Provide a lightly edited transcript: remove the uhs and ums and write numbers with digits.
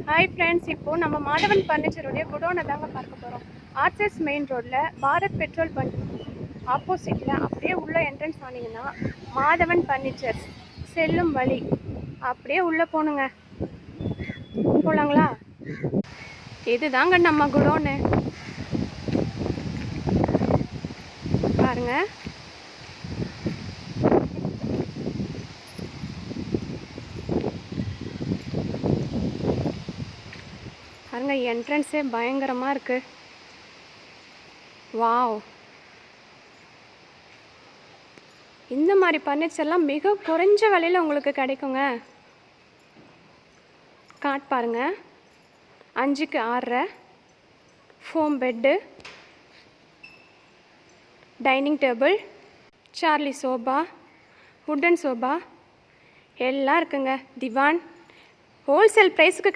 Hi friends, இப்போது நம்ம மாதவன் ஃபர்னிச்சருடைய குடோனை தாங்க பார்க்க போகிறோம். ஆர்ச்சர்ஸ் மெயின் ரோட்டில் பாரத் பெட்ரோல் பங்க் ஆப்போசிட்டில் அப்படியே உள்ள என்ட்ரன்ஸ் ஆனீங்கன்னா மாதவன் ஃபர்னிச்சர்ஸ் செல்லும் வழி. அப்படியே உள்ளே போகணுங்க. போகலாங்களா? இதுதாங்க நம்ம குடோனு. பாருங்கள். பாருங்க, என்ட்ரன்ஸே பயங்கரமாக இருக்குது. வாவ்! இந்த மாதிரி ஃபர்னிச்சர்லாம் மிக குறைஞ்ச விலையில் உங்களுக்கு கிடைக்குங்க. காட் பாருங்க, 5க்கு 6 ஃபோம் பெட்டு, டைனிங் டேபிள், சார்லி சோபா, வுட்டன் சோபா எல்லாம் இருக்குங்க. திவான் ஹோல்சேல் ப்ரைஸுக்கு